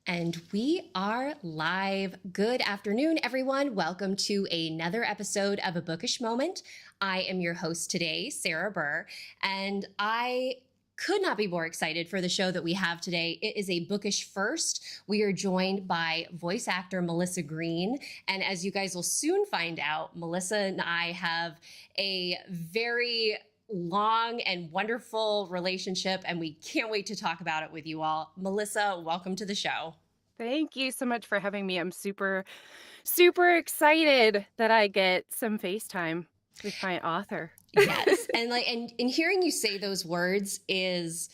And we are live. Good afternoon, everyone. Welcome to another episode of A Bookish Moment. I am your host today, Sarah Burr, and I could not be more excited for the show that we have today. It is a bookish first. We are joined by voice actor Melissa Green. And as you guys will soon find out, Melissa and I have a very long and wonderful relationship, and we can't wait to talk about it with you all. Melissa, welcome to the show. Thank you so much for having me. I'm super excited that I get some FaceTime with my author. Yes. And hearing you say those words is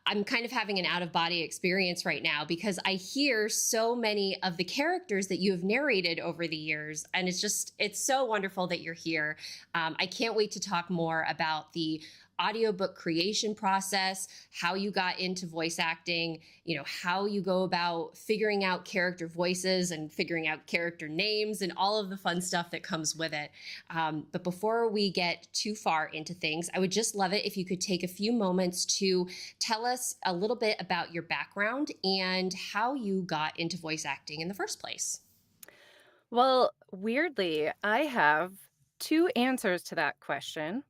I'm kind of having an out of body experience right now, because I hear so many of the characters that you have narrated over the years. And it's so wonderful that you're here. I can't wait to talk more about the audiobook creation process, how you got into voice acting, how you go about figuring out character voices and figuring out character names and all of the fun stuff that comes with it. But before we get too far into things, I would just love it if you could take a few moments to tell us a little bit about your background and how you got into voice acting in the first place. Well, weirdly, I have two answers to that question.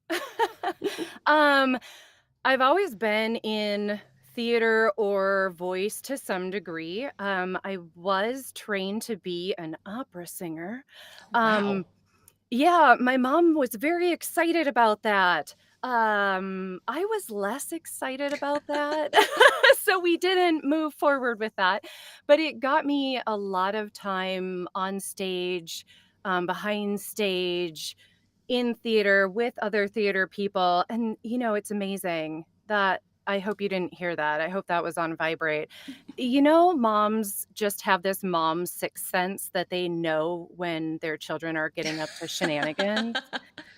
um, I've always been in theater or voice to some degree. I was trained to be an opera singer. Wow. Yeah, my mom was very excited about that. I was less excited about that. So we didn't move forward with that. But it got me a lot of time on stage, behind stage, in theater with other theater people. And, it's amazing that I hope you didn't hear that. I hope that was on vibrate. Moms just have this mom sixth sense that they know when their children are getting up to shenanigans.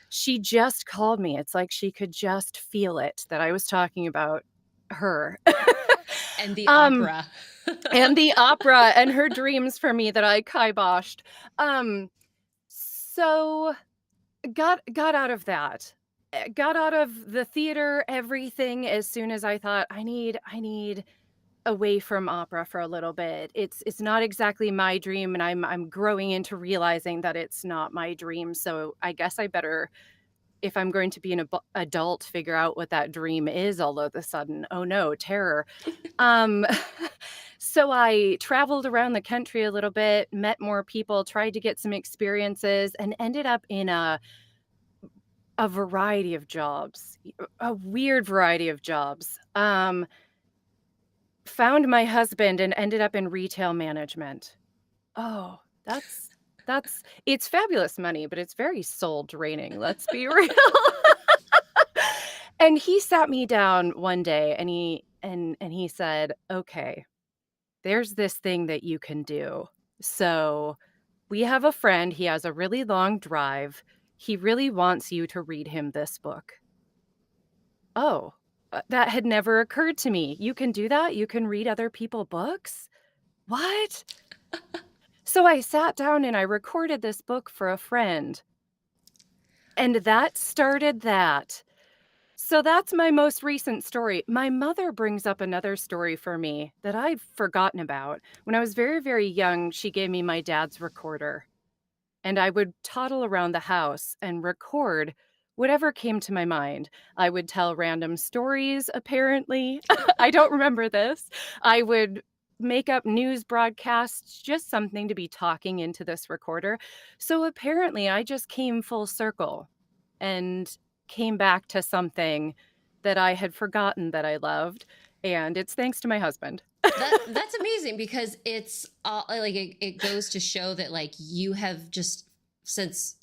She just called me. It's like she could just feel it that I was talking about her. And the opera. And the opera and her dreams for me that I kiboshed. So got out of that. Got out of the theater, everything, as soon as I thought I need away from opera for a little bit. It's not exactly my dream, and I'm growing into realizing that it's not my dream. So I guess I better, if I'm going to be an adult, figure out what that dream is all of a sudden. Oh no, terror. Um so I traveled around the country a little bit, met more people, tried to get some experiences, and ended up in a variety of jobs, a weird variety of jobs. Found my husband and ended up in retail management. Oh, that's it's fabulous money, but it's very soul draining, let's be real. And he sat me down one day and he said, "Okay, there's this thing that you can do. So, we have a friend, he has a really long drive. He really wants you to read him this book." Oh, that had never occurred to me. You can do that? You can read other people books? What? So I sat down and I recorded this book for a friend. And that started that. So that's my most recent story. My mother brings up another story for me that I've forgotten about. When I was very, very young, she gave me my dad's recorder. And I would toddle around the house and record whatever came to my mind. I would tell random stories, apparently. I don't remember this. I would make up news broadcasts, just something to be talking into this recorder. So apparently I just came full circle and came back to something that I had forgotten that I loved. And it's thanks to my husband. That's amazing because it's like it goes to show that like you have just since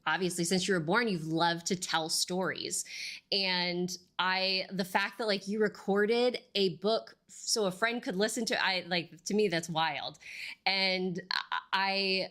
obviously since you were born you've loved to tell stories, and the fact that like you recorded a book so a friend could listen to, I like, to me that's wild. And I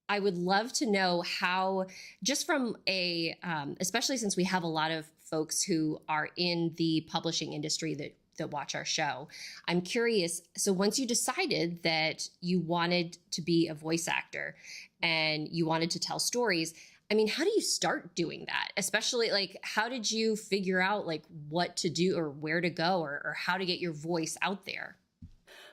I would love to know how, just from a, especially since we have a lot of folks who are in the publishing industry that watch our show. I'm curious. So once you decided that you wanted to be a voice actor and you wanted to tell stories, I mean, how do you start doing that? Especially like, how did you figure out like what to do or where to go, or how to get your voice out there?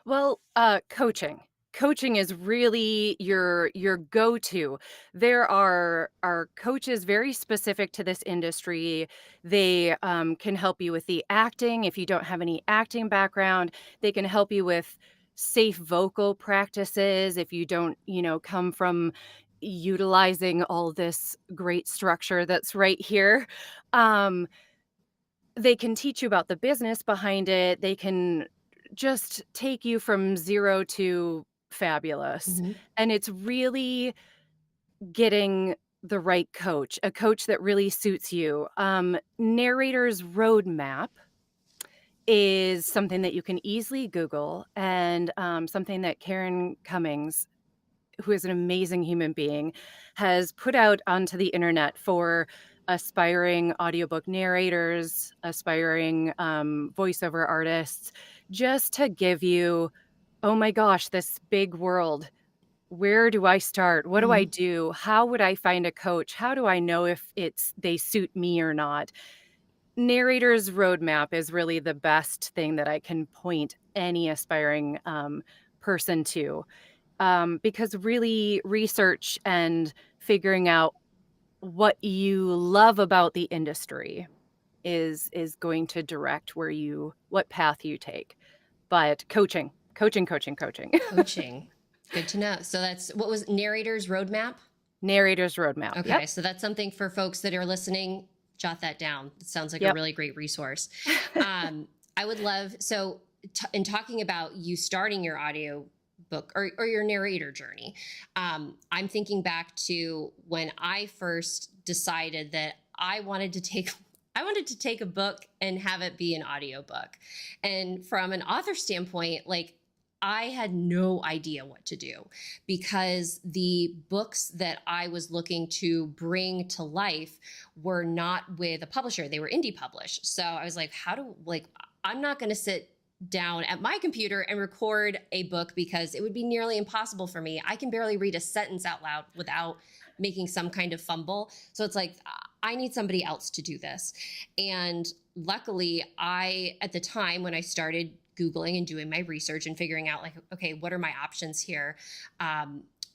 Well, coaching. Coaching is really your go-to. There are coaches very specific to this industry. They can help you with the acting if you don't have any acting background. They can help you with safe vocal practices if you don't, come from utilizing all this great structure that's right here. Um, they can teach you about the business behind it. They can just take you from 0 to fabulous, Mm-hmm. and it's really getting the right coach, a coach that really suits you. Narrator's roadmap is something that you can easily Google, and, something that Karen Cummings, who is an amazing human being, has put out onto the internet for aspiring audiobook narrators, aspiring voiceover artists, just to give you, oh my gosh, this big world. Where do I start? What do I Mm-hmm. do? How would I find a coach? How do I know if they suit me or not? Narrator's roadmap is really the best thing that I can point any aspiring person to, because really research and figuring out what you love about the industry is going to direct what path you take. But coaching, coaching, coaching, coaching. Coaching. Good to know. So that's what was narrator's roadmap. Narrator's roadmap. Okay, Yep. so that's something for folks that are listening. Jot that down. It sounds like a Yep. really great resource. I would love, so in talking about you starting your audio book or your narrator journey, I'm thinking back to when I first decided that I wanted to take a book and have it be an audiobook. And from an author standpoint, like I had no idea what to do because the books that I was looking to bring to life were not with a publisher. They were indie published. So I was like, I'm not going to sit down at my computer and record a book because it would be nearly impossible for me. I can barely read a sentence out loud without making some kind of fumble. So it's like, I need somebody else to do this. And luckily, at the time when I started Googling and doing my research and figuring out like, okay, what are my options here?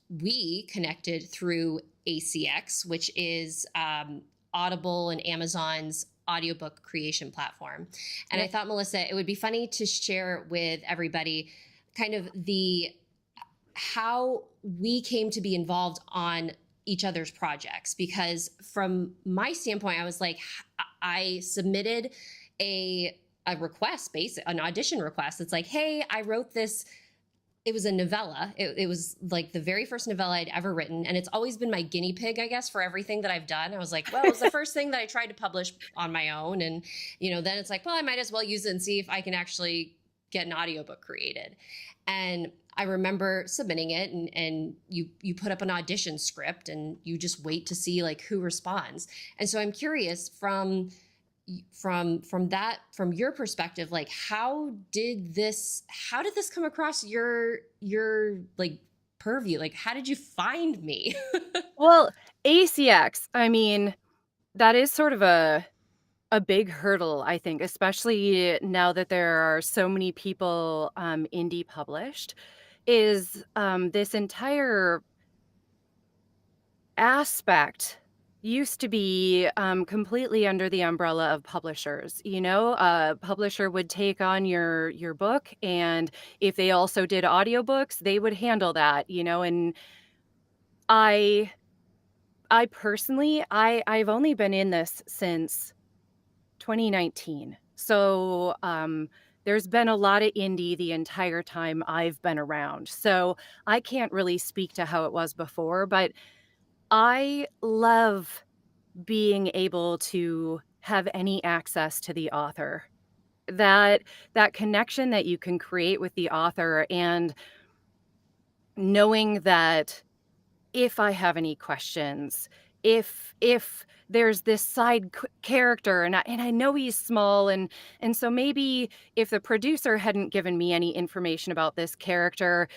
We connected through ACX, which is Audible and Amazon's audiobook creation platform. And I Yep. thought, Melissa, it would be funny to share with everybody kind of how we came to be involved on each other's projects, because from my standpoint, I was like, I submitted a request, an audition request. It's like, hey, I wrote this. It was a novella. It was like the very first novella I'd ever written. And it's always been my guinea pig, I guess, for everything that I've done. I was like, well, it was the first thing that I tried to publish on my own. And, then it's like, well, I might as well use it and see if I can actually get an audiobook created. And I remember submitting it, and you put up an audition script and you just wait to see like who responds. And so I'm curious from your perspective, like how did this come across your like purview? Like how did you find me? Well, ACX, I mean, that is sort of a big hurdle, I think, especially now that there are so many people indie published, is this entire aspect used to be completely under the umbrella of publishers. A publisher would take on your book, and if they also did audiobooks, they would handle that. And I I personally, I've only been in this since 2019. So, there's been a lot of indie the entire time I've been around. So I can't really speak to how it was before, but I love being able to have any access to the author. That connection that you can create with the author, and knowing that if I have any questions, if there's this side character and I know he's small, and so maybe if the producer hadn't given me any information about this character,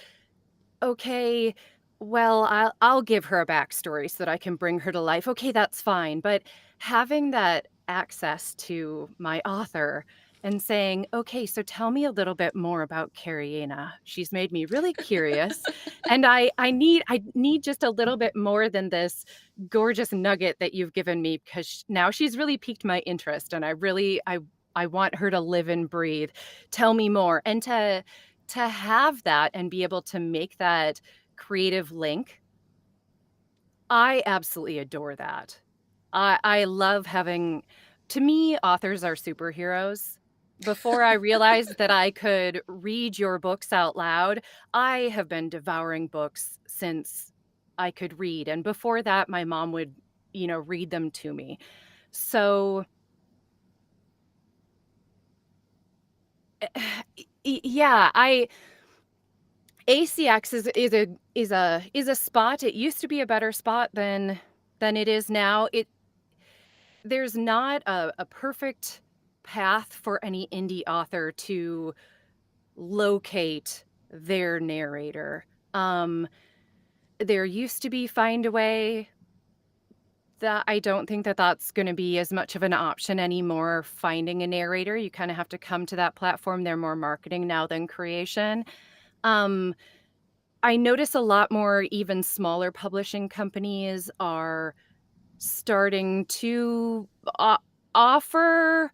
okay, well, I'll give her a backstory so that I can bring her to life. Okay, that's fine. But having that access to my author and saying, okay, so tell me a little bit more about Carriena. She's made me really curious. And I need just a little bit more than this gorgeous nugget that you've given me, because now she's really piqued my interest, and I want her to live and breathe. Tell me more. And to have that and be able to make that creative link, I absolutely adore that. I love having, to me, authors are superheroes. Before I realized that I could read your books out loud, I have been devouring books since I could read. And before that, my mom would, read them to me. So yeah, ACX is a spot. It used to be a better spot than it is now. There's not a perfect path for any indie author to locate their narrator. There used to be Find a Way. That I don't think that that's going to be as much of an option anymore. Finding a narrator, you kind of have to come to that platform. They're more marketing now than creation. Um, I notice a lot more, even smaller publishing companies are starting to offer,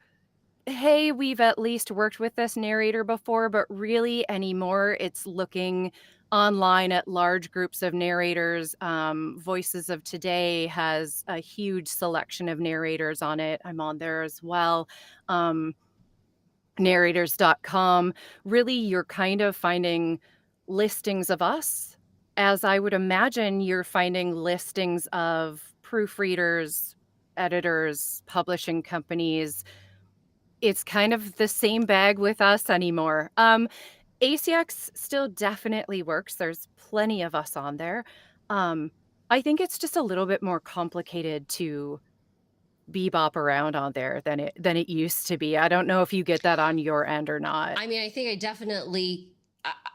hey, we've at least worked with this narrator before, but really anymore, it's looking online at large groups of narrators. Voices of Today has a huge selection of narrators on it. I'm on there as well. Narrators.com. Really, you're kind of finding listings of us, as I would imagine you're finding listings of proofreaders, editors, publishing companies. It's kind of the same bag with us anymore. ACX still definitely works. There's plenty of us on there. I think it's just a little bit more complicated to bebop around on there than it used to be. I don't know if you get that on your end or not. I mean, I think I definitely,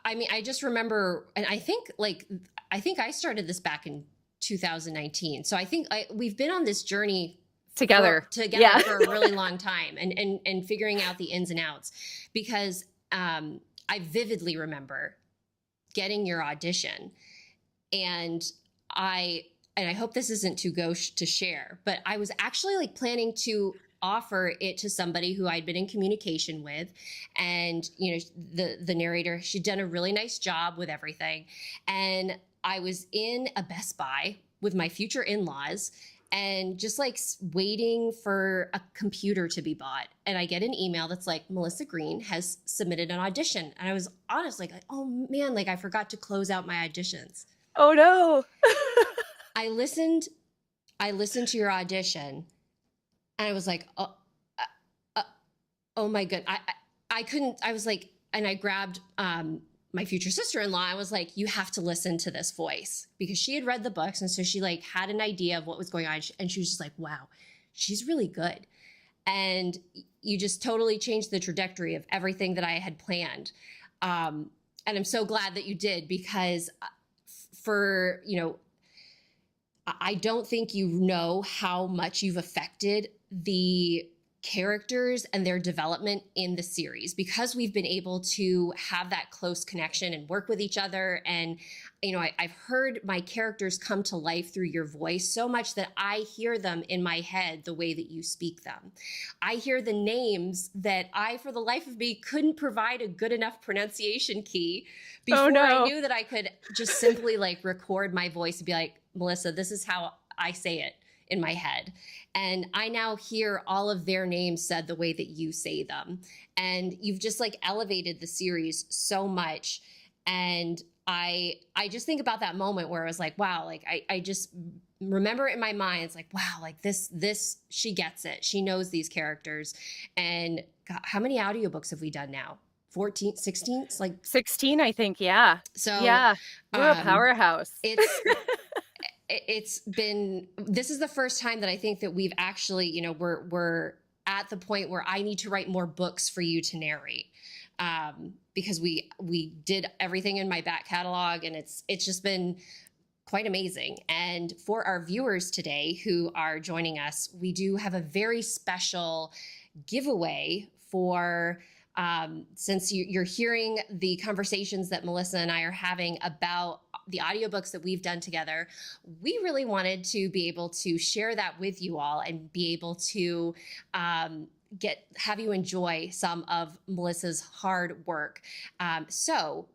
I mean, I just remember, and I think I started this back in 2019. So I think we've been on this journey Together. Yeah. For a really long time, and figuring out the ins and outs, because I vividly remember getting your audition, and I hope this isn't too gauche to share, but I was actually like planning to offer it to somebody who I'd been in communication with, and the narrator, she'd done a really nice job with everything, and I was in a Best Buy with my future in-laws, and just like waiting for a computer to be bought. And I get an email that's like, Melissa Green has submitted an audition. And I was honestly like, oh man, like I forgot to close out my auditions. Oh no. I listened to your audition, and I was like, oh my God. I couldn't, I was like, and I grabbed my future sister-in-law. I was like, you have to listen to this voice, because she had read the books. And so she like had an idea of what was going on. And she was just like, wow, she's really good. And you just totally changed the trajectory of everything that I had planned. And I'm so glad that you did, because I don't think you know how much you've affected the characters and their development in the series, because we've been able to have that close connection and work with each other. And, I've heard my characters come to life through your voice so much that I hear them in my head the way that you speak them. I hear the names that I, for the life of me, couldn't provide a good enough pronunciation key before I knew that I could just simply like record my voice and be like, Melissa, this is how I say it. in my head. And I now hear all of their names said the way that you say them. And you've just like elevated the series so much. And I just think about that moment where I was like, wow, like I just remember it in my mind. It's like, wow, like this, she gets it. She knows these characters. And God, how many audiobooks have we done now? 14, 16? It's like 16, I think. Yeah. so Yeah. We're a powerhouse. it's been, this is the first time that I think that we've actually, you know, we're at the point where I need to write more books for you to narrate. Because we did everything in my back catalog, and it's just been quite amazing. And for our viewers today who are joining us, we do have a very special giveaway for since you're hearing the conversations that Melissa and I are having about the audiobooks that we've done together. We really wanted to be able to share that with you all and be able to have you enjoy some of Melissa's hard work. So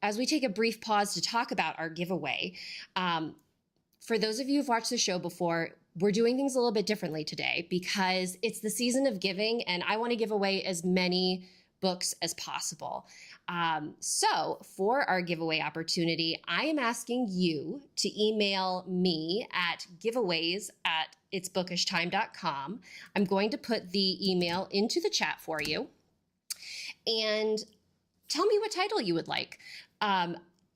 as we take a brief pause to talk about our giveaway, for those of you who've watched the show before, we're doing things a little bit differently today because it's the season of giving, and I want to give away as many books as possible. So for our giveaway opportunity, I am asking you to email me at giveaways@itsbookishtime.com. I'm going to put the email into the chat for you. And tell me what title you would like.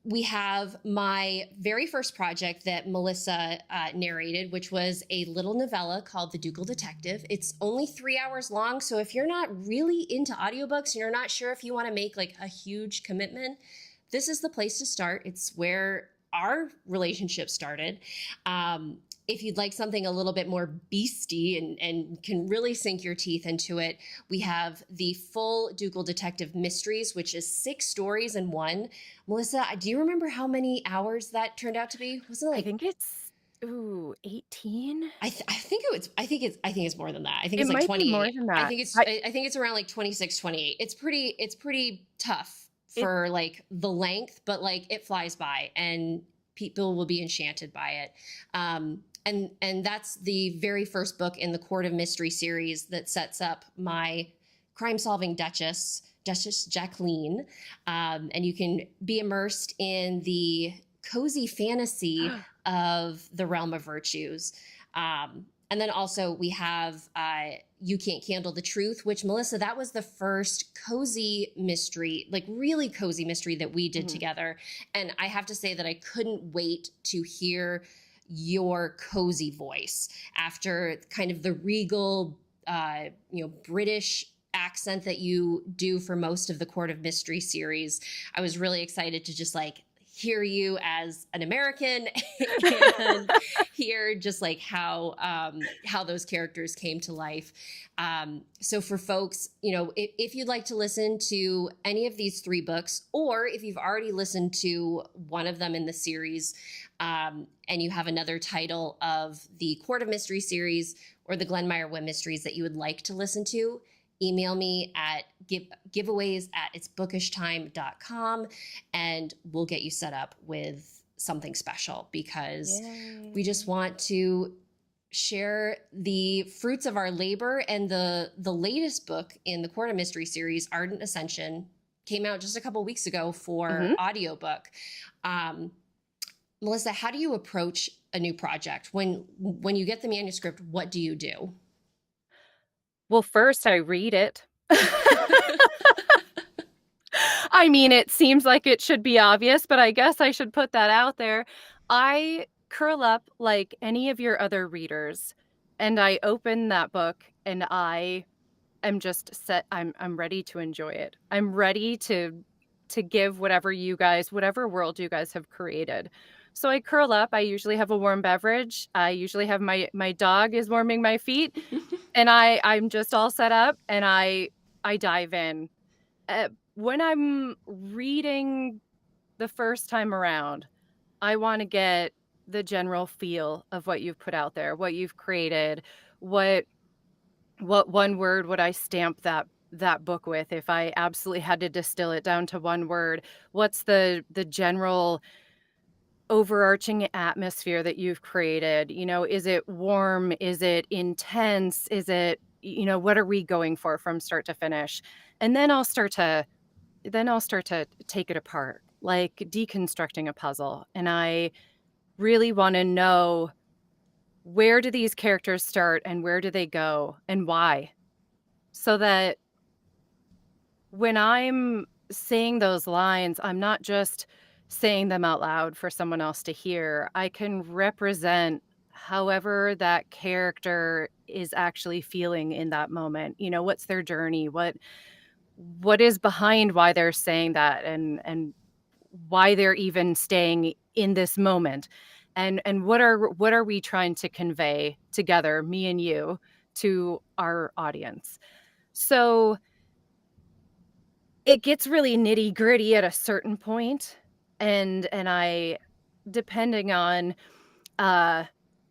We have my very first project that Melissa narrated, which was a little novella called The Ducal Detective. It's only 3 hours long, so if you're not really into audiobooks and you're not sure if you want to make like a huge commitment, this is the place to start. It's where our relationship started. If you'd like something a little bit more beastie and can really sink your teeth into it, we have the full Ducal Detective Mysteries, which is 6 stories in one. Melissa, do you remember how many hours that turned out to be? Wasn't it like, I think it's 18. I think it's more than that. I think It it's like might be more 28. than I that. think it's around like 26, 28. It's pretty tough It for like the length, but like it flies by and people will be enchanted by it. And that's the very first book in the Court of Mystery series that sets up my crime-solving Duchess Jacqueline. And you can be immersed in the cozy fantasy of the realm of virtues. And then also we have You Can't Handle the Truth, which, Melissa, that was the first cozy mystery, like really cozy mystery that we did together. And I have to say that I couldn't wait to hear your cozy voice after kind of the regal, British accent that you do for most of the Court of Mystery series. I was really excited to just like hear you as an American and hear just like how those characters came to life. So for folks, if you'd like to listen to any of these 3 books, or if you've already listened to one of them in the series, and you have another title of the Court of Mystery series or the Glenmire Wynn mysteries that you would like to listen to, email me at giveaways@itsbookishtime.com and we'll get you set up with something special because we just want to share the fruits of our labor. And the latest book in the Court of Mystery series, Ardent Ascension, came out just a couple weeks ago for audiobook. Melissa, how do you approach a new project? When you get the manuscript, what do you do? Well, first I read it. I mean, it seems like it should be obvious, but I guess I should put that out there. I curl up like any of your other readers, and I open that book and I am just set. I'm ready to enjoy it. I'm ready to give whatever world you guys have created. So I curl up. I usually have a warm beverage. I usually have my dog is warming my feet, and I'm just all set up and I dive in. When I'm reading the first time around, I want to get the general feel of what you've put out there, what you've created, what one word would I stamp that book with if I absolutely had to distill it down to one word? What's the general overarching atmosphere that you've created? You know, is it warm? Is it intense? Is it, you know, what are we going for from start to finish? And then I'll start to take it apart, like deconstructing a puzzle. And I really want to know, where do these characters start and where do they go and why? So that when I'm saying those lines, I'm not just saying them out loud for someone else to hear. I can represent however that character is actually feeling in that moment. You know, what's their journey? What is behind why they're saying that, and why they're even staying in this moment. And what are we trying to convey together, me and you, to our audience? So it gets really nitty-gritty at a certain point, and I, depending on uh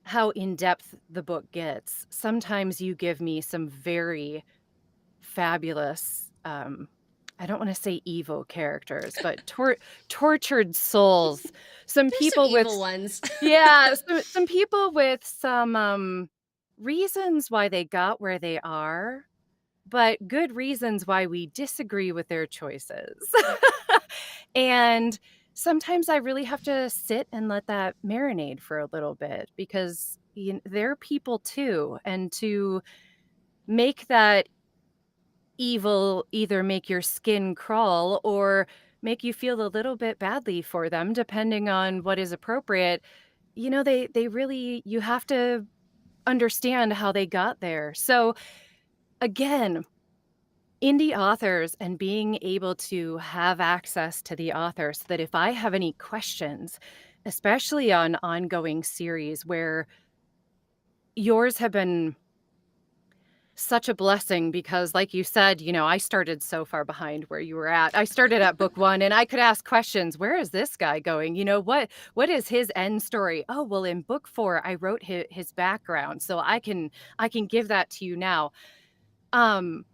how in-depth the book gets, sometimes you give me some very fabulous, I don't want to say evil characters, but tortured souls. Some There's some people evil with, ones. yeah, some people with some reasons why they got where they are, but good reasons why we disagree with their choices. And sometimes I really have to sit and let that marinate for a little bit, because they're people too. And to make that evil either make your skin crawl or make you feel a little bit badly for them, depending on what is appropriate, you know, they really, you have to understand how they got there. So again, indie authors and being able to have access to the author, so that if I have any questions, especially on ongoing series where yours have been such a blessing, because like you said, you know, I started so far behind where you were at. I started at book 1 and I could ask questions. Where is this guy going? You know, what is his end story? Oh, well, in book 4 I wrote his background, so I can give that to you now. Um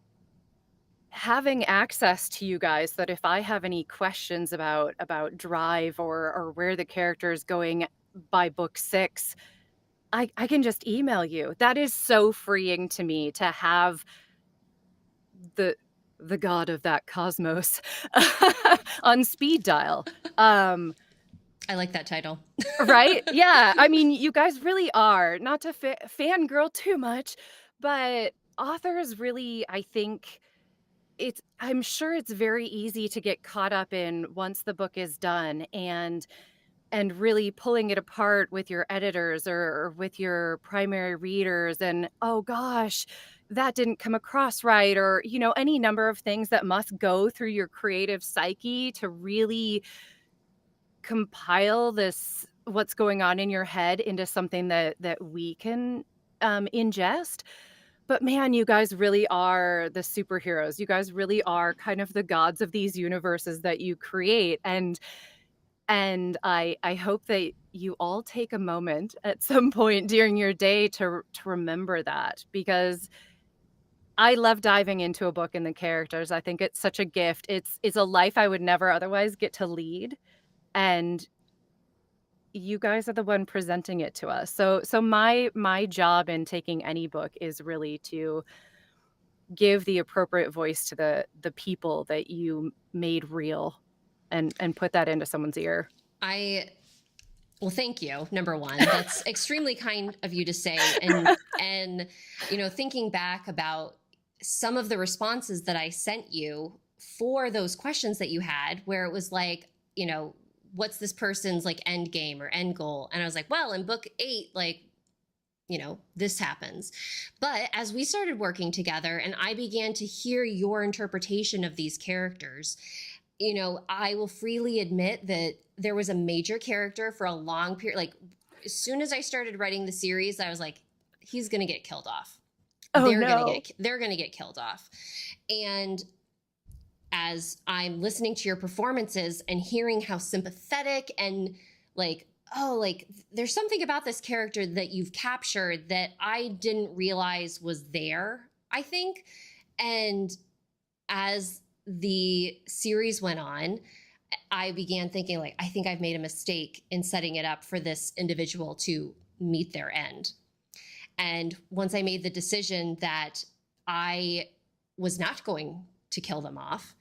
Having access to you guys, that if I have any questions about drive or where the character is going by book 6, I can just email you. That is so freeing to me, to have the god of that cosmos on speed dial. I like that title. Right? Yeah. I mean, you guys really are, not to fangirl too much, but authors really, I think, I'm sure it's very easy to get caught up in, once the book is done, and really pulling it apart with your editors or with your primary readers, and oh gosh, that didn't come across right, or you know, any number of things that must go through your creative psyche to really compile this, what's going on in your head, into something that we can ingest. But man, you guys really are the superheroes. You guys really are kind of the gods of these universes that you create. And I hope that you all take a moment at some point during your day to remember that, because I love diving into a book and the characters. I think it's such a gift. It's a life I would never otherwise get to lead, and you guys are the one presenting it to us. So my job in taking any book is really to give the appropriate voice to the people that you made real, and put that into someone's ear. Well, thank you. Number one, that's extremely kind of you to say. And you know, thinking back about some of the responses that I sent you for those questions that you had, where it was like, you know, what's this person's like end game or end goal? And I was like, well, in book 8, like, you know, this happens. But as we started working together and I began to hear your interpretation of these characters, you know, I will freely admit that there was a major character for a long period. Like, as soon as I started writing the series, I was like, he's going to get killed off. Oh They're no. going to get killed off. And as I'm listening to your performances and hearing how sympathetic and like, oh, like there's something about this character that you've captured that I didn't realize was there, I think. And as the series went on, I began thinking like, I think I've made a mistake in setting it up for this individual to meet their end. And once I made the decision that I was not going to kill them off,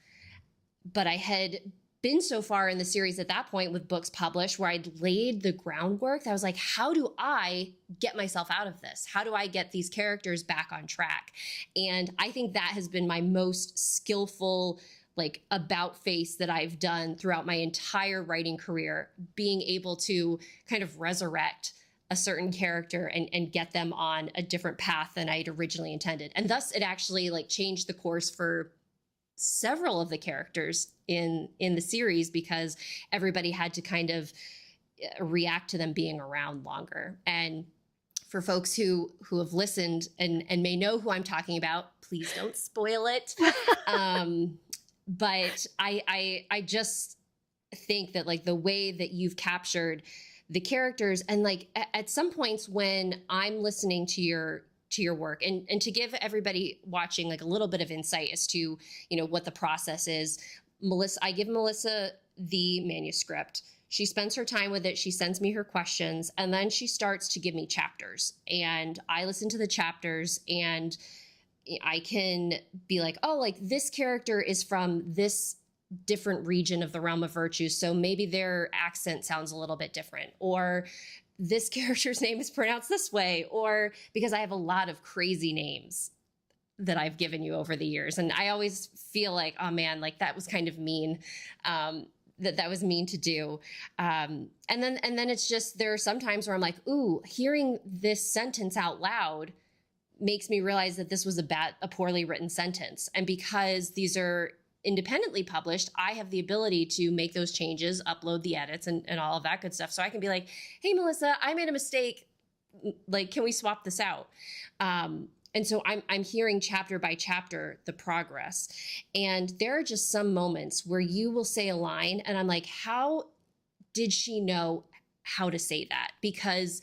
but I had been so far in the series at that point with books published where I'd laid the groundwork that I was like, how do I get myself out of this? How do I get these characters back on track? And I think that has been my most skillful like about face that I've done throughout my entire writing career, being able to kind of resurrect a certain character and get them on a different path than I'd originally intended. And thus it actually like changed the course for several of the characters in the series, because everybody had to kind of react to them being around longer. And for folks who have listened and may know who I'm talking about, please don't spoil it. But I just think that like the way that you've captured the characters, and like at some points when I'm listening to your work, and to give everybody watching like a little bit of insight as to, you know, what the process is. I give Melissa the manuscript. She spends her time with it. She sends me her questions, and then she starts to give me chapters, and I listen to the chapters, and I can be like, oh, like this character is from this different region of the realm of virtue, so maybe their accent sounds a little bit different, or this character's name is pronounced this way, or because I have a lot of crazy names that I've given you over the years. And I always feel like, oh man, like that was kind of mean, that was mean to do. And then it's just, there are some times where I'm like, ooh, hearing this sentence out loud makes me realize that this was a poorly written sentence. And because these are independently published, I have the ability to make those changes, upload the edits and all of that good stuff. So I can be like, hey, Melissa, I made a mistake. Like, can we swap this out? And so I'm hearing chapter by chapter the progress. And there are just some moments where you will say a line and I'm like, how did she know how to say that? Because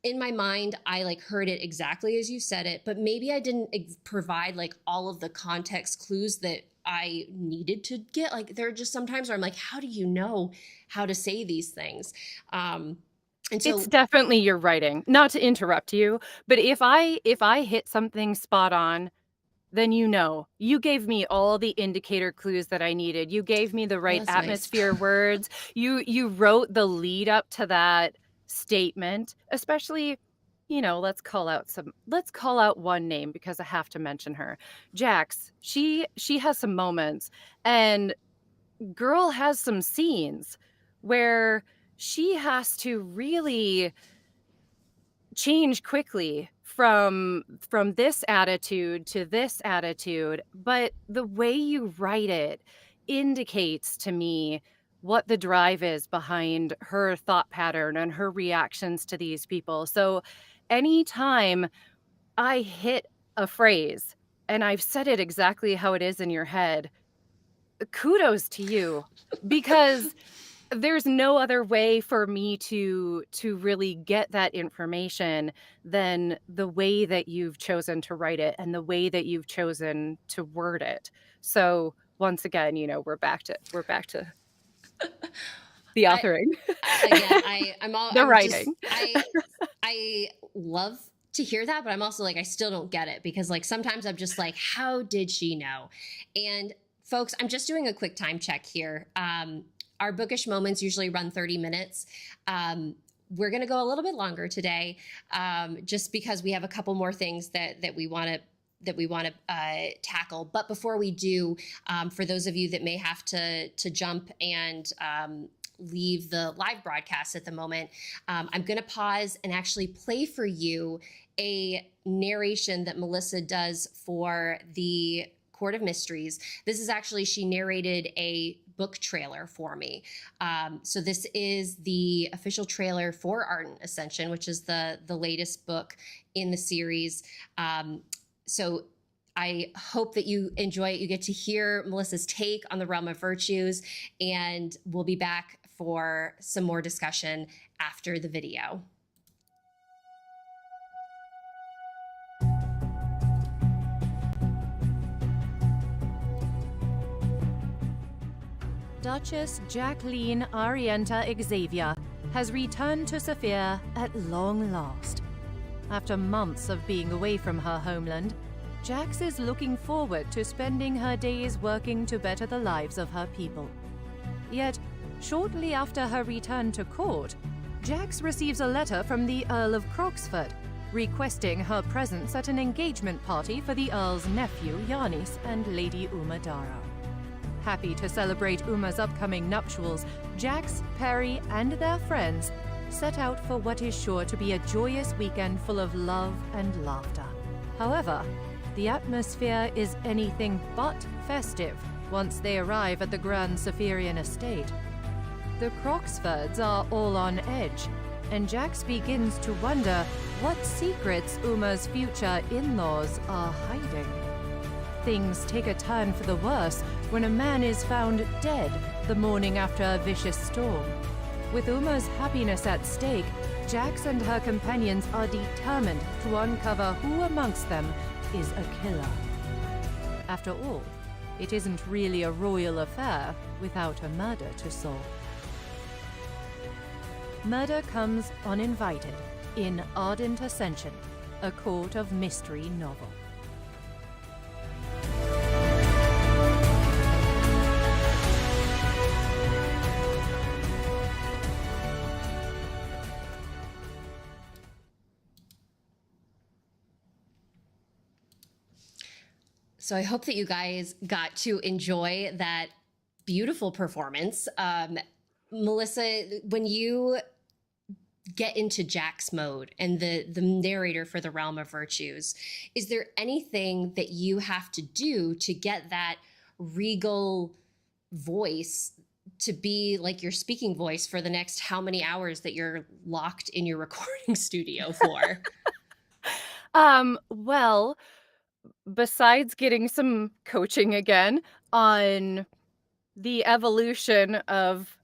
in my mind, I like heard it exactly as you said it, but maybe I didn't provide like all of the context clues that I needed to get. Like there are just some times where I'm like, how do you know how to say these things? And so it's definitely your writing. Not to interrupt you, but if I hit something spot on, then you gave me all the indicator clues that I needed. You gave me the right that's nice. atmosphere words. You wrote the lead up to that statement, especially, let's call out one name because I have to mention her. Jax, she has some moments, and girl has some scenes where she has to really change quickly from this attitude to this attitude, but the way you write it indicates to me what the drive is behind her thought pattern and her reactions to these people. So anytime I hit a phrase and I've said it exactly how it is in your head, kudos to you, because there's no other way for me to really get that information than the way that you've chosen to write it and the way that you've chosen to word it. So once again, we're back to the authoring. I'm writing. I love to hear that, but I'm also like, I still don't get it, because like sometimes I'm just like, how did she know? And folks, I'm just doing a quick time check here. Our bookish moments usually run 30 minutes. We're going to go a little bit longer today, just because we have a couple more things that we want to tackle. But before we do, for those of you that may have to jump and leave the live broadcast at the moment, I'm going to pause and actually play for you a narration that Melissa does for the Court of Mysteries. This is actually, she narrated a book trailer for me. So this is the official trailer for Ardent Ascension, which is the latest book in the series. So I hope that you enjoy it. You get to hear Melissa's take on the realm of virtues, and we'll be back for some more discussion after the video. Duchess Jacqueline Arienta Xavier has returned to Saphir at long last. After months of being away from her homeland, Jax is looking forward to spending her days working to better the lives of her people. Yet, shortly after her return to court, Jax receives a letter from the Earl of Croxford, requesting her presence at an engagement party for the Earl's nephew, Yanis, and Lady Uma Dara. Happy to celebrate Uma's upcoming nuptials, Jax, Perry, and their friends set out for what is sure to be a joyous weekend full of love and laughter. However, the atmosphere is anything but festive once they arrive at the Grand Saphirian estate. The Croxfords are all on edge, and Jax begins to wonder what secrets Uma's future in-laws are hiding. Things take a turn for the worse when a man is found dead the morning after a vicious storm. With Uma's happiness at stake, Jax and her companions are determined to uncover who amongst them is a killer. After all, it isn't really a royal affair without a murder to solve. Murder comes uninvited in Ardent Ascension, a Court of Mystery novel. So I hope that you guys got to enjoy that beautiful performance. Melissa, when you get into Jack's mode and the narrator for the Realm of Virtues, is there anything that you have to do to get that regal voice to be like your speaking voice for the next how many hours that you're locked in your recording studio for? Well, besides getting some coaching again on the evolution of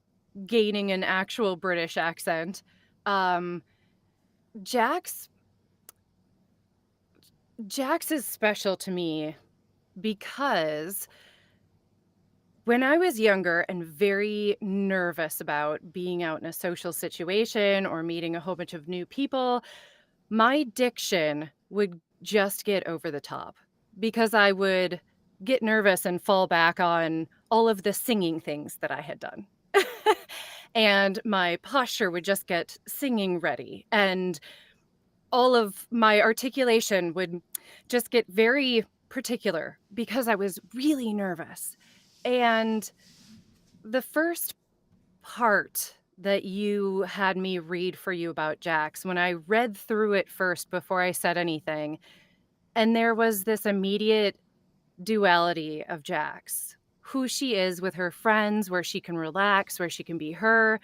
gaining an actual British accent, Jax is special to me because when I was younger and very nervous about being out in a social situation or meeting a whole bunch of new people, my diction would just get over the top because I would get nervous and fall back on all of the singing things that I had done. And my posture would just get singing ready. And all of my articulation would just get very particular because I was really nervous. And the first part that you had me read for you about Jax, when I read through it first before I said anything, and there was this immediate duality of Jax, who she is with her friends, where she can relax, where she can be her,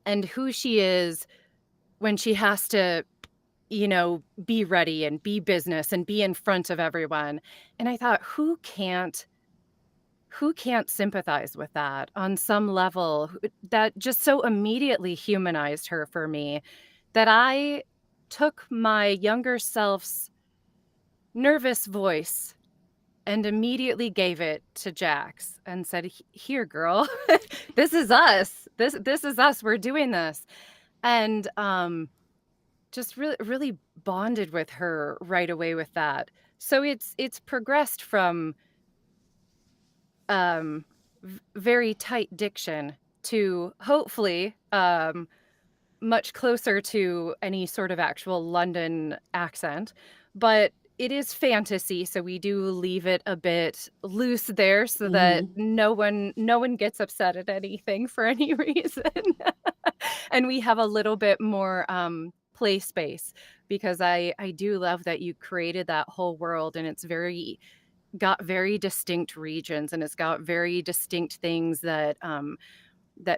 and who she is when she has to, be ready and be business and be in front of everyone. And I thought, who can't sympathize with that on some level? That just so immediately humanized her for me that I took my younger self's nervous voice and immediately gave it to Jax and said, "Here, girl, this is us. This is us. We're doing this." And just really bonded with her right away with that. So it's progressed from very tight diction to hopefully much closer to any sort of actual London accent, but it is fantasy, so we do leave it a bit loose there so that no one gets upset at anything for any reason. And we have a little bit more play space because I do love that you created that whole world, and it's got very distinct regions, and it's got very distinct things that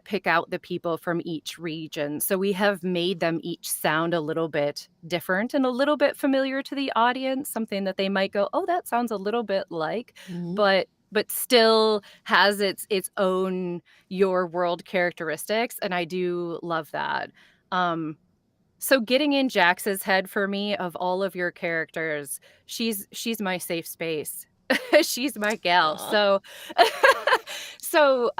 pick out the people from each region. So we have made them each sound a little bit different and a little bit familiar to the audience, something that they might go, "Oh, that sounds a little bit like," but still has its own your world characteristics, and I do love that. So getting in Jax's head for me, of all of your characters, she's my safe space She's my gal. Aw. So,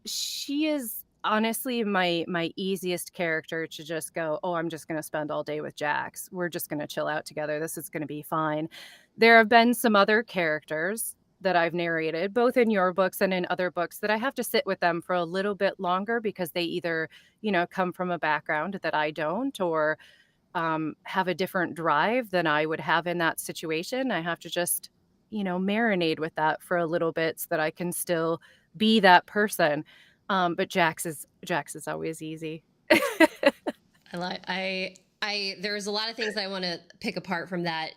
she is honestly my easiest character to just go, "Oh, I'm just gonna spend all day with Jax. We're just gonna chill out together. This is gonna be fine." There have been some other characters that I've narrated, both in your books and in other books, that I have to sit with them for a little bit longer because they either, come from a background that I don't, or have a different drive than I would have in that situation. I have to just, marinate with that for a little bit so that I can still be that person. But Jax is always easy. I like I there's a lot of things that I want to pick apart from that,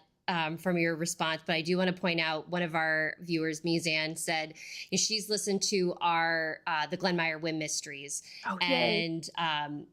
from your response, but I do want to point out one of our viewers, Mizan, said she's listened to our the Glenmeyer Wim mysteries, Oh, yay. and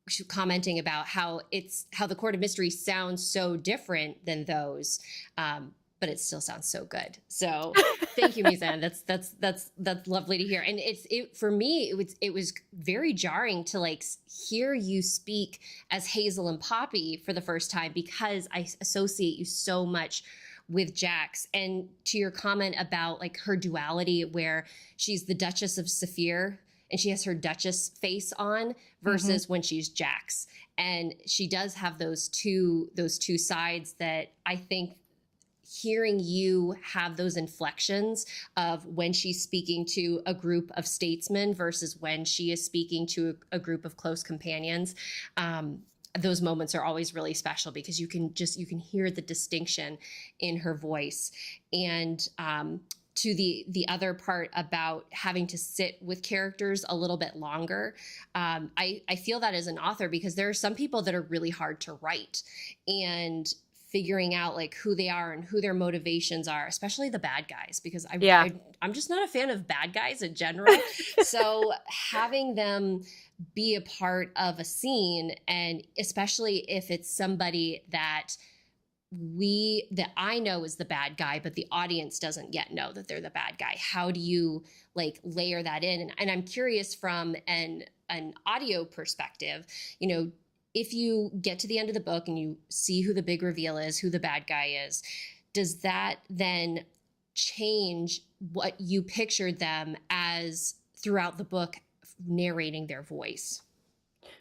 she commenting about how the Court of Mysteries sounds so different than those, but it still sounds so good. So thank you, Mizan. That's lovely to hear. And it for me it was very jarring to like hear you speak as Hazel and Poppy for the first time, because I associate you so much with Jax. And to your comment about like her duality, where she's the Duchess of Saphir and she has her Duchess face on Mhm. versus when she's Jax. And she does have those two sides that I think hearing you have those inflections of when she's speaking to a group of statesmen versus when she is speaking to a group of close companions, those moments are always really special because you can hear the distinction in her voice. And to the other part about having to sit with characters a little bit longer, I feel that as an author, because there are some people that are really hard to write, and figuring out like who they are and who their motivations are, especially the bad guys, because Yeah. I'm just not a fan of bad guys in general. So having them be a part of a scene, and especially if it's somebody that I know is the bad guy, but the audience doesn't yet know that they're the bad guy. How do you like layer that in? And I'm curious from an audio perspective, if you get to the end of the book and you see who the big reveal is, who the bad guy is, does that then change what you pictured them as throughout the book, narrating their voice?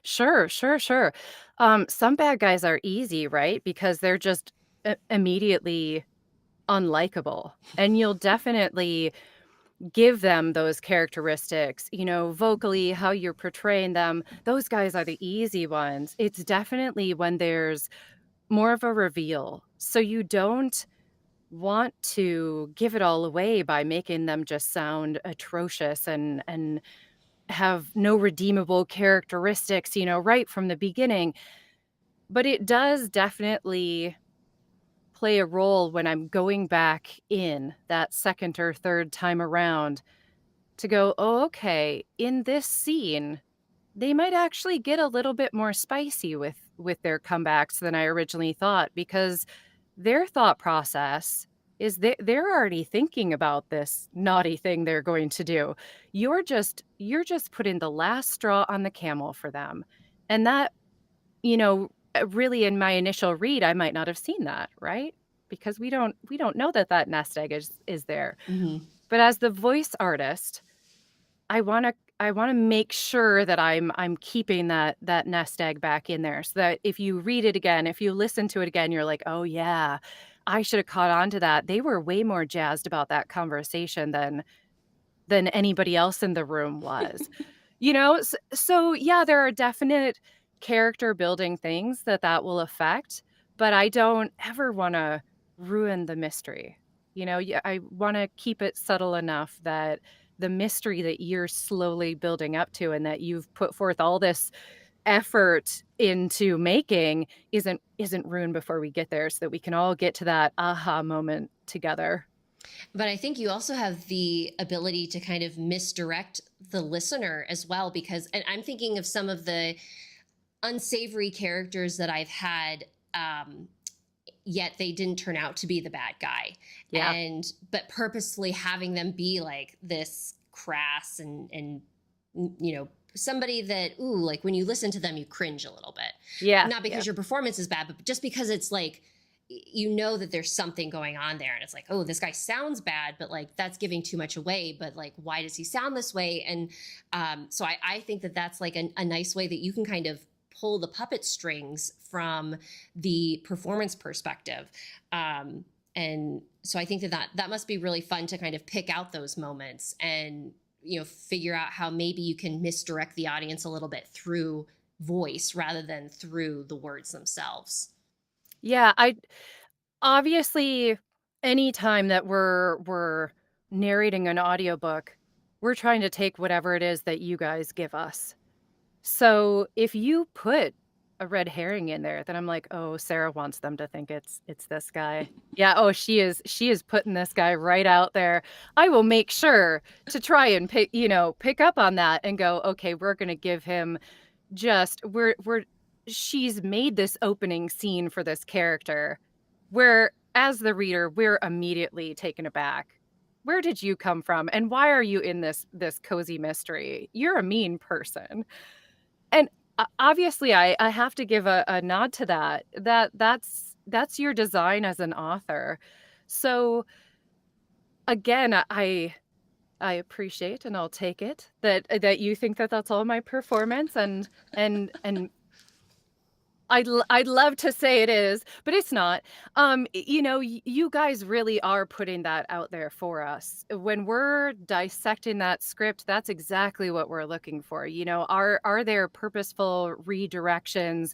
Sure, sure, sure. Some bad guys are easy, right? Because they're just immediately unlikable. And you'll definitely give them those characteristics, vocally, how you're portraying them. Those guys are the easy ones. It's definitely when there's more of a reveal. So you don't want to give it all away by making them just sound atrocious and have no redeemable characteristics, right from the beginning. But it does definitely play a role when I'm going back in that second or third time around to go, "Oh, okay, in this scene, they might actually get a little bit more spicy with their comebacks than I originally thought," because their thought process is they're already thinking about this naughty thing they're going to do. You're just putting the last straw on the camel for them. And that, really in my initial read, I might not have seen that, right? Because we don't know that that nest egg is there. Mm-hmm. But as the voice artist, I wanna make sure that I'm keeping that nest egg back in there so that if you read it again, if you listen to it again, you're like, "Oh, yeah, I should have caught on to that." They were way more jazzed about that conversation than anybody else in the room was. So, yeah, there are definite character building things that will affect, but I don't ever wanna ruin the mystery. Yeah, I wanna keep it subtle enough that the mystery that you're slowly building up to and that you've put forth all this effort into making isn't ruined before we get there so that we can all get to that aha moment together. But I think you also have the ability to kind of misdirect the listener as well, because, and I'm thinking of some of the unsavory characters that I've had, yet they didn't turn out to be the bad guy. Yeah. But purposefully having them be like this crass and somebody that, ooh, like when you listen to them, you cringe a little bit. Yeah, Not yeah. because your performance is bad, but just because it's like, you know that there's something going on there, and it's like, oh, this guy sounds bad, but like that's giving too much away. But like, why does he sound this way? And so I think that that's like a nice way that you can kind of pull the puppet strings from the performance perspective. And so I think that must be really fun to kind of pick out those moments and, you know, figure out how maybe you can misdirect the audience a little bit through voice rather than through the words themselves. Yeah, I obviously, anytime that we're narrating an audiobook, we're trying to take whatever it is that you guys give us. So if you put a red herring in there, then I'm like, "Oh, Sarah wants them to think it's this guy." Yeah, oh, she is putting this guy right out there. I will make sure to try and pick up on that and go, "Okay, we're gonna give him just we're she's made this opening scene for this character where as the reader, we're immediately taken aback. Where did you come from? And why are you in this cozy mystery? You're a mean person." And obviously I have to give a nod to that. That's your design as an author. So again, I appreciate and I'll take it that you think that that's all my performance and I'd love to say it is, but it's not. You guys really are putting that out there for us. When we're dissecting that script, that's exactly what we're looking for. Are there purposeful redirections?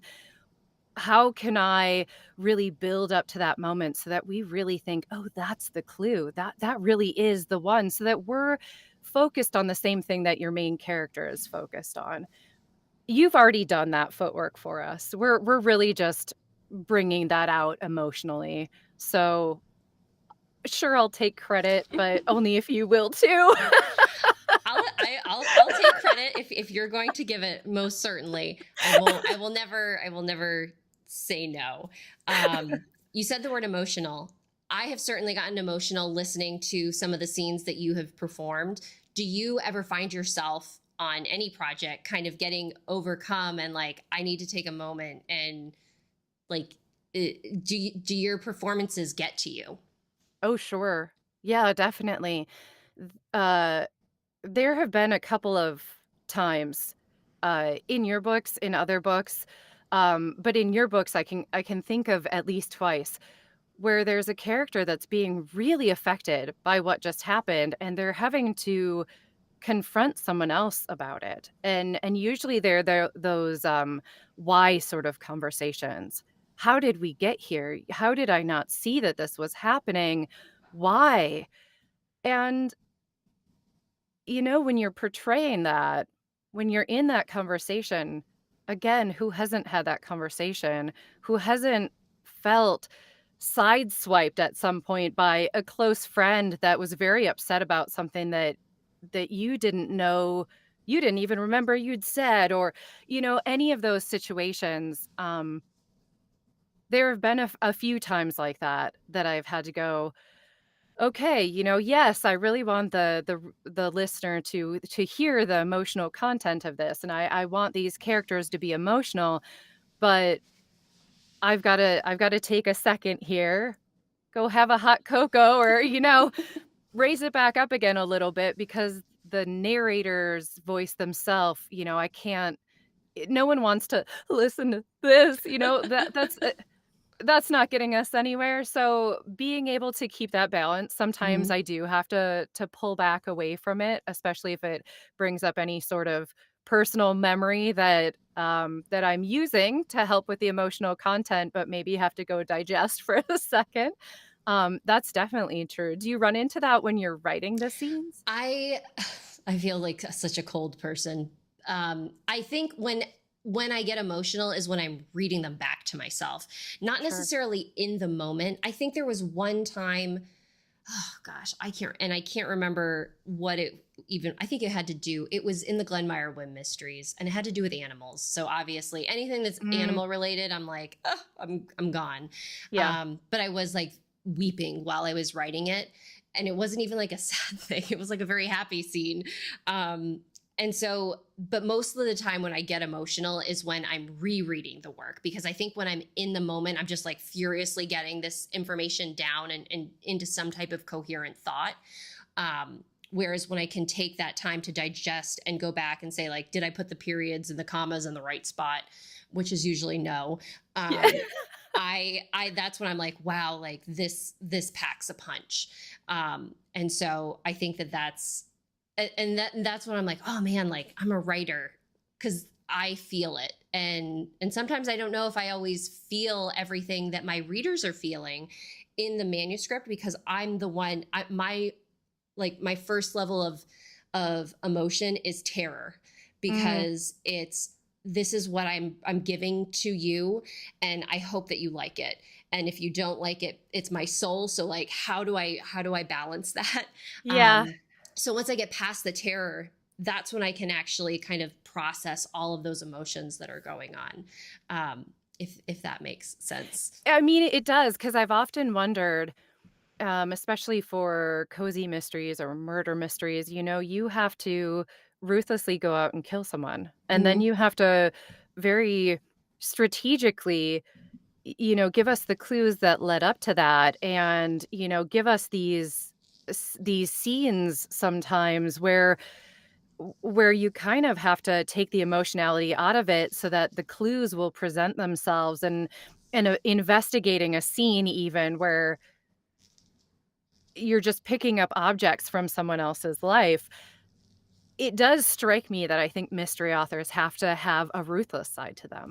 How can I really build up to that moment so that we really think, "Oh, that's the clue. That really is the one," so that we're focused on the same thing that your main character is focused on. You've already done that footwork for us. We're really just bringing that out emotionally. So, sure, I'll take credit, but only if you will too. I'll take credit if you're going to give it. Most certainly, I will never say no. You said the word emotional. I have certainly gotten emotional listening to some of the scenes that you have performed. Do you ever find yourself on any project kind of getting overcome and like, I need to take a moment and like, do your performances get to you? Oh, sure. Yeah, definitely. Uh, there have been a couple of times, in your books, in other books, but in your books, I can think of at least twice where there's a character that's being really affected by what just happened, and they're having to confront someone else about it. And usually they're those why sort of conversations. How did we get here? How did I not see that this was happening? Why? And when you're portraying that, when you're in that conversation, again, who hasn't had that conversation? Who hasn't felt sideswiped at some point by a close friend that was very upset about something that you didn't know, you didn't even remember you'd said, or any of those situations. There have been a few times like that I've had to go, okay, yes, I really want the listener to hear the emotional content of this, and I want these characters to be emotional, but I've got to take a second here, go have a hot cocoa, or raise it back up again a little bit, because the narrator's voice themselves, I can't. No one wants to listen to this, that's not getting us anywhere. So being able to keep that balance, sometimes Mhm. I do have to pull back away from it, especially if it brings up any sort of personal memory that I'm using to help with the emotional content, but maybe have to go digest for a second. That's definitely true. Do you run into that when you're writing the scenes? I I feel like such a cold person. I think when I get emotional is when I'm reading them back to myself, not Sure. necessarily in the moment. I think there was one time, oh gosh, I can't remember what it even. I think it had to do. It was in the Glenmire Wim mysteries, and it had to do with animals. So obviously, anything that's Mm, animal related, I'm like, oh, I'm gone. yeah. But I was like weeping while I was writing it, and it wasn't even like a sad thing. It was like a very happy scene. Um, And so, but most of the time when I get emotional is when I'm rereading the work, because I think when I'm in the moment, I'm just like furiously getting this information down and into some type of coherent thought. Whereas when I can take that time to digest and go back and say, like, did I put the periods and the commas in the right spot? Which is usually no. Yeah. I that's when I'm like, wow, like this packs a punch. And so I think that's that's when I'm like, oh man, like I'm a writer, because I feel it. And sometimes I don't know if I always feel everything that my readers are feeling in the manuscript, because I'm the one, my first level of emotion is terror, Mm, because it's, this is what I'm giving to you, and I hope that you like it. And if you don't like it, it's my soul. So like, how do I balance that? yeah. Um, so once I get past the terror, that's when I can actually kind of process all of those emotions that are going on. If that makes sense. I mean, it does, because I've often wondered, especially for cozy mysteries or murder mysteries, you have to ruthlessly go out and kill someone. And then Mhm. you have to very strategically, give us the clues that led up to that, and, give us these scenes sometimes where you kind of have to take the emotionality out of it so that the clues will present themselves, and investigating a scene even where you're just picking up objects from someone else's life. It does strike me that I think mystery authors have to have a ruthless side to them.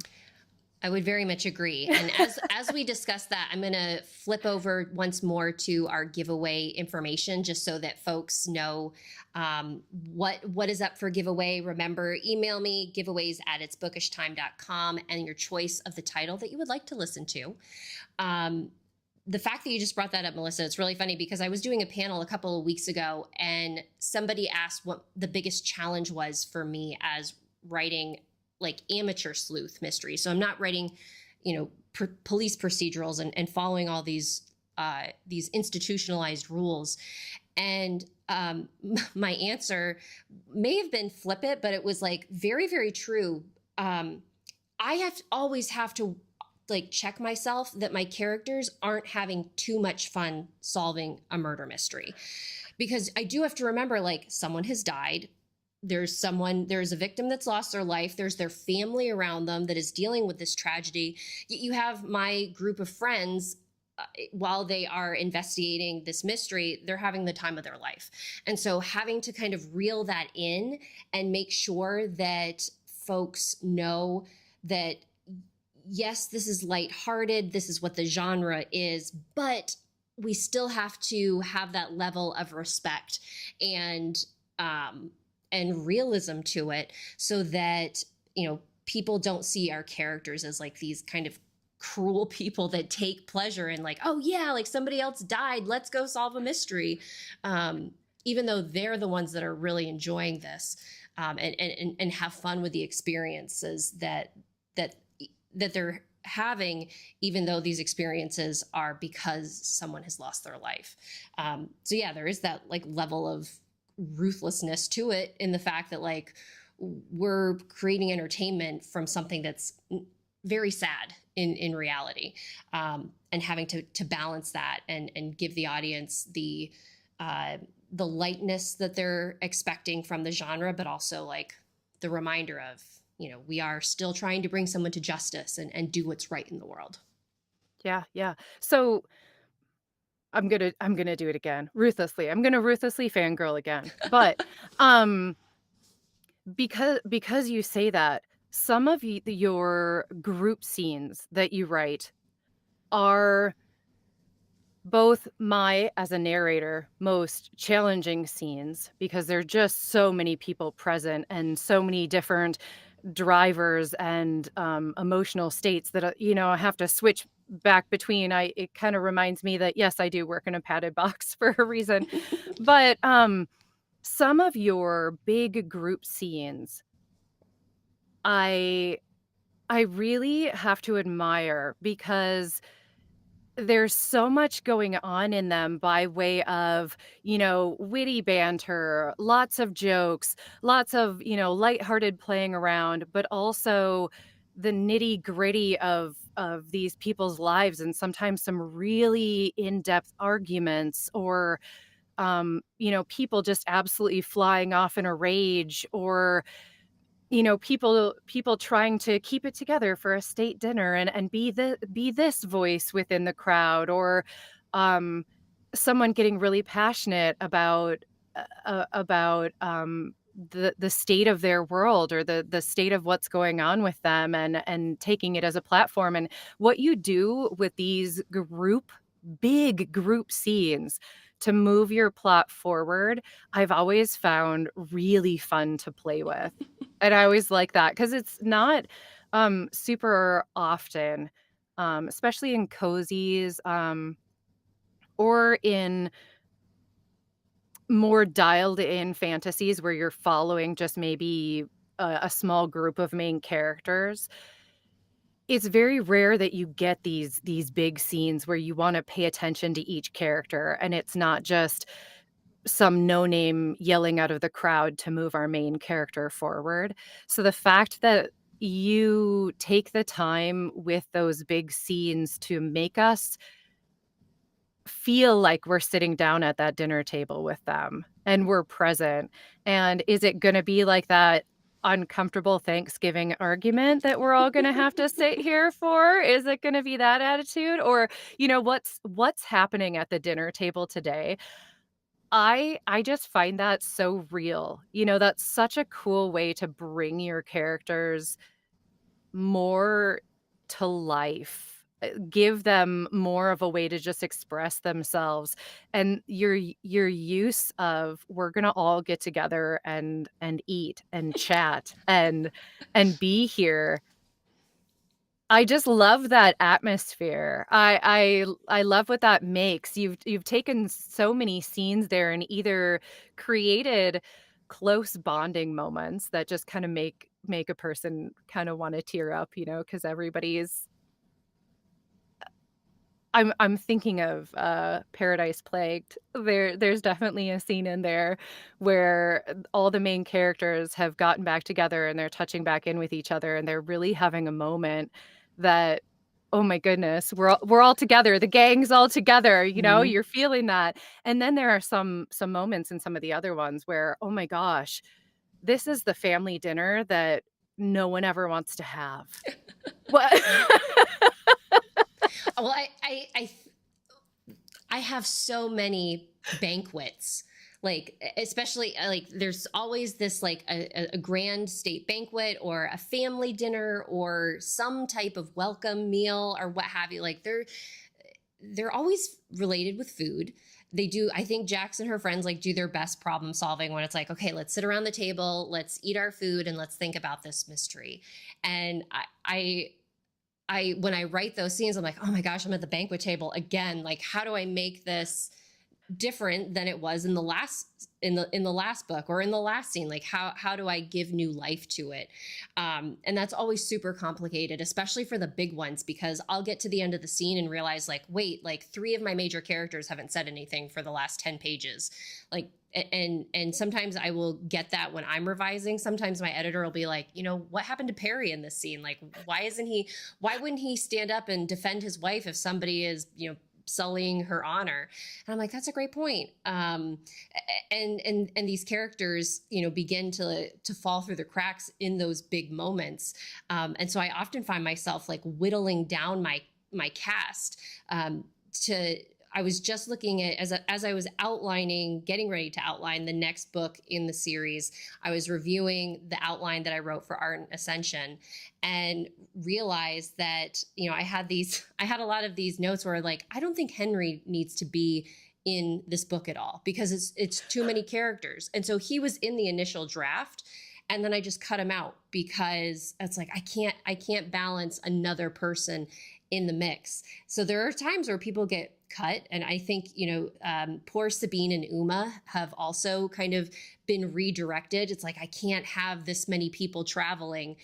I would very much agree. And as we discuss that, I'm going to flip over once more to our giveaway information, just so that folks know what is up for giveaway. Remember, email me giveaways at itsbookishtime.com and your choice of the title that you would like to listen to. Um, the fact that you just brought that up, Melissa, it's really funny, because I was doing a panel a couple of weeks ago and somebody asked what the biggest challenge was for me as writing like amateur sleuth mystery. So I'm not writing, police procedurals and following all these institutionalized rules. And my answer may have been flippant, but it was like very, very true. I always have to like check myself that my characters aren't having too much fun solving a murder mystery, because I do have to remember, like, someone has died, there's a victim that's lost their life, there's their family around them that is dealing with this tragedy. Yet you have my group of friends, while they are investigating this mystery, they're having the time of their life. And so having to kind of reel that in and make sure that folks know that, yes, this is lighthearted, this is what the genre is, but we still have to have that level of respect and um, and realism to it, so that people don't see our characters as like these kind of cruel people that take pleasure in, like, oh yeah, like somebody else died, let's go solve a mystery, even though they're the ones that are really enjoying this, and have fun with the experiences that that they're having, even though these experiences are because someone has lost their life. So yeah, there is that like level of ruthlessness to it, in the fact that like we're creating entertainment from something that's very sad in reality, and having to balance that and give the audience the lightness that they're expecting from the genre, but also like the reminder of, we are still trying to bring someone to justice and do what's right in the world. Yeah, yeah. So I'm gonna do it again, ruthlessly. I'm gonna ruthlessly fangirl again. But um because you say that, some of your group scenes that you write are both my, as a narrator, most challenging scenes, because there are just so many people present and so many different drivers and emotional states that I have to switch back between. It kind of reminds me that yes, I do work in a padded box for a reason. But some of your big group scenes, I I really have to admire, because there's so much going on in them by way of, witty banter, lots of jokes, lots of, lighthearted playing around, but also the nitty-gritty of these people's lives, and sometimes some really in-depth arguments, or people just absolutely flying off in a rage, or people trying to keep it together for a state dinner, and be this voice within the crowd, or um someone getting really passionate about the state of their world, or the state of what's going on with them, and taking it as a platform. And what you do with these big group scenes to move your plot forward, I've always found really fun to play with. And I always like that, because it's not super often, especially in cozies, or in more dialed in fantasies where you're following just maybe a small group of main characters. It's very rare that you get these big scenes where you want to pay attention to each character, and it's not just some no name yelling out of the crowd to move our main character forward. So the fact that you take the time with those big scenes to make us feel like we're sitting down at that dinner table with them and we're present. And is it going to be like that uncomfortable Thanksgiving argument that we're all going to have to sit here for? Is it going to be that attitude? Or, what's happening at the dinner table today? I just find that so real. That's such a cool way to bring your characters more to life, give them more of a way to just express themselves. And your use of, we're gonna all get together and eat and chat and be here. I just love that atmosphere. I love what that makes. You've taken so many scenes there and either created close bonding moments that just kind of make a person kind of want to tear up, because everybody's I'm thinking of, Paradise Plagued. There's definitely a scene in there where all the main characters have gotten back together and they're touching back in with each other, and they're really having a moment that, oh my goodness, we're all together, the gang's all together, Mhm. you're feeling that. And then there are some moments in some of the other ones where, oh my gosh, this is the family dinner that no one ever wants to have. What? Well, I have so many banquets, like especially like there's always this like a grand state banquet or a family dinner or some type of welcome meal or what have you. Like they're always related with food. They do, I think Jax and her friends like do their best problem solving when it's like, okay, let's sit around the table, let's eat our food, and let's think about this mystery. And when I write those scenes, I'm like, oh my gosh, I'm at the banquet table again. Like, how do I make this different than it was in the last book or in the last scene? Like, how do I give new life to it? And that's always super complicated, especially for the big ones, because I'll get to the end of the scene and realize, like, wait, like three of my major characters haven't said anything for the last 10 pages. Like, and sometimes I will get that when I'm revising. Sometimes my editor will be like, what happened to Perry in this scene? Like, why wouldn't he stand up and defend his wife if somebody is, sullying her honor? And I'm like, that's a great point. And these characters, begin to fall through the cracks in those big moments. And so I often find myself like whittling down my cast, to I was just looking at, as I was getting ready to outline the next book in the series, I was reviewing the outline that I wrote for Ardent Ascension, and realized that, I had a lot of these notes where like, I don't think Henry needs to be in this book at all because it's too many characters. And so he was in the initial draft, and then I just cut him out because it's like I can't balance another person in the mix. So there are times where people get cut, and I think poor Sabine and Uma have also kind of been redirected. It's like, I can't have this many people traveling,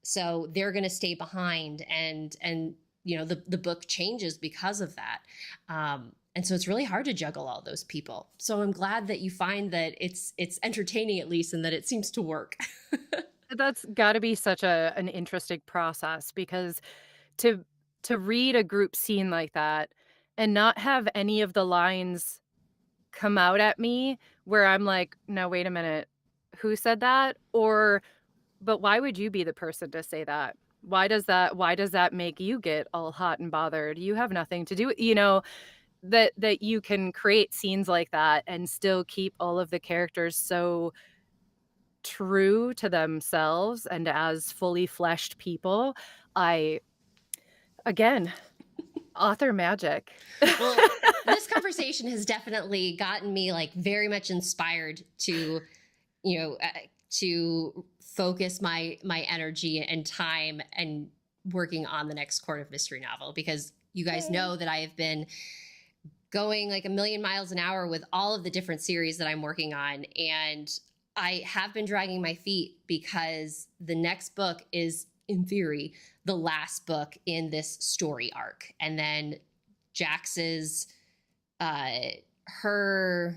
so they're going to stay behind, and the book changes because of that. And so it's really hard to juggle all those people. So I'm glad that you find that it's entertaining, at least, and that it seems to work. That's gotta be such an interesting process because to to read a group scene like that and not have any of the lines come out at me where I'm like, "No, wait a minute. Who said that?" Or, "But why would you be the person to say that? Why does that make you get all hot and bothered? You have nothing to do," that you can create scenes like that and still keep all of the characters so true to themselves and as fully fleshed people. I again, author magic. Well, this conversation has definitely gotten me like very much inspired to, you know, uh, to focus my energy and time and working on the next Court of Mystery novel, because you guys Yay. know that I have been going like a million miles an hour with all of the different series that I'm working on. And I have been dragging my feet because the next book is, in theory, the last book in this story arc. And then Jax's, her,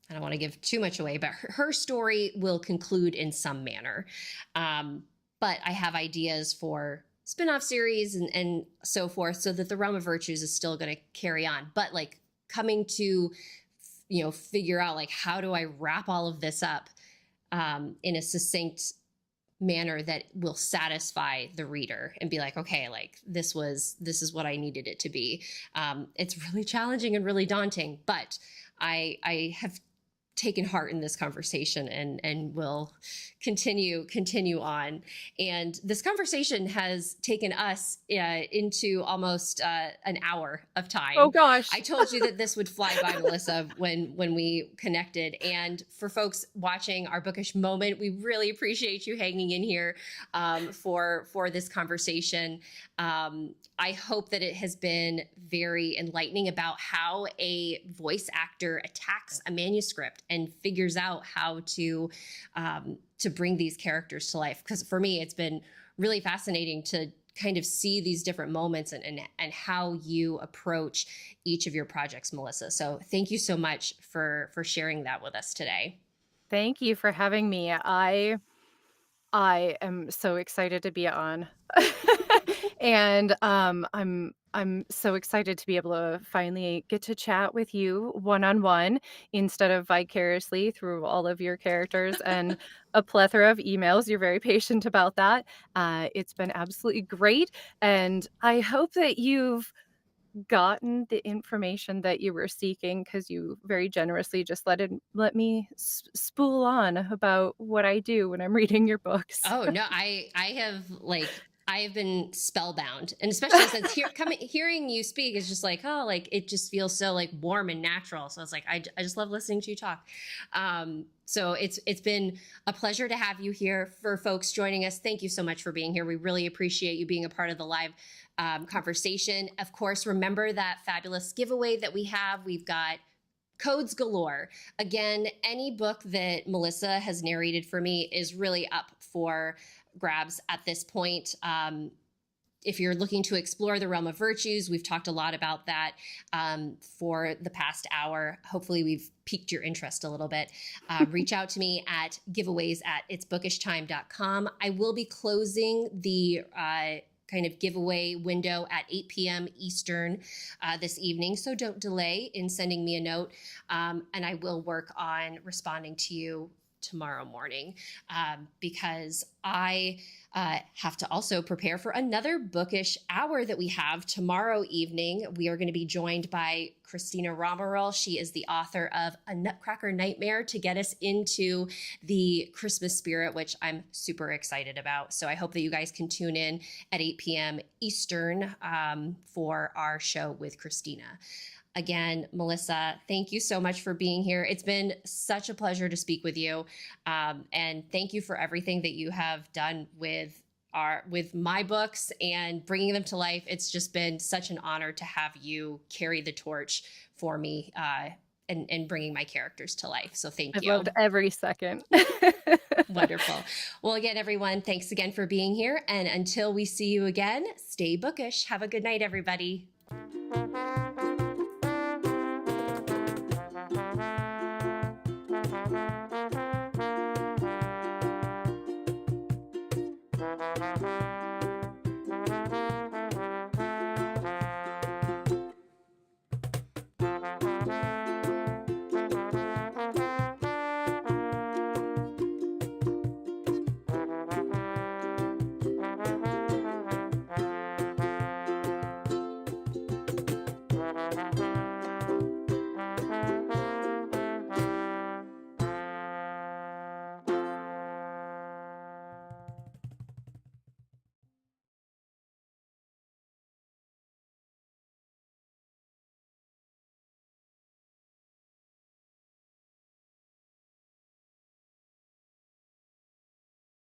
I don't want to give too much away, but her story will conclude in some manner. But I have ideas for spin-off series and so forth, so that the Realm of Virtues is still going to carry on. But like coming to, figure out like, how do I wrap all of this up in a succinct manner that will satisfy the reader and be like, okay, like this is what I needed it to be. It's really challenging and really daunting, but I have taken heart in this conversation and will continue on. And this conversation has taken us into almost an hour of time. Oh gosh. I told you that this would fly by, Melissa, when we connected. And for folks watching our Bookish Moment, we really appreciate you hanging in here for this conversation. I hope that it has been very enlightening about how a voice actor attacks a manuscript and figures out how to bring these characters to life. Because for me, it's been really fascinating to kind of see these different moments and how you approach each of your projects, Melissa. So thank you so much for sharing that with us today. Thank you for having me. I am so excited to be on. And, I'm so excited to be able to finally get to chat with you one-on-one instead of vicariously through all of your characters and a plethora of emails. You're very patient about that. It's been absolutely great, and I hope that you've gotten the information that you were seeking because you very generously just let me spool on about what I do when I'm reading your books. Oh no, I have been spellbound, and especially since hearing you speak is just like, oh, like it just feels so like warm and natural. So it's like I just love listening to you talk. So it's been a pleasure to have you here. For folks joining us, thank you so much for being here. We really appreciate you being a part of the live conversation. Of course, remember that fabulous giveaway that we have. We've got codes galore. Again, any book that Melissa has narrated for me is really up for grabs at this point. If you're looking to explore the Realm of Virtues, we've talked a lot about that for the past hour. Hopefully we've piqued your interest a little bit. Reach out to me at giveaways@itsbookishtime.com. I will be closing the kind of giveaway window at 8 p.m. Eastern this evening. So don't delay in sending me a note. And I will work on responding to you tomorrow morning because I have to also prepare for another bookish hour that we have tomorrow evening. We are going to be joined by Christina Romeril. She is the author of A Nutcracker Nightmare, to get us into the Christmas spirit, which I'm super excited about. So I hope that you guys can tune in at 8 p.m. Eastern for our show with Christina. Again, Melissa, thank you so much for being here. It's been such a pleasure to speak with you. And thank you for everything that you have done with my books and bringing them to life. It's just been such an honor to have you carry the torch for me and bringing my characters to life. So thank I've you. loved every second. Wonderful. Well, again, everyone, thanks again for being here. And until we see you again, stay bookish. Have a good night, everybody.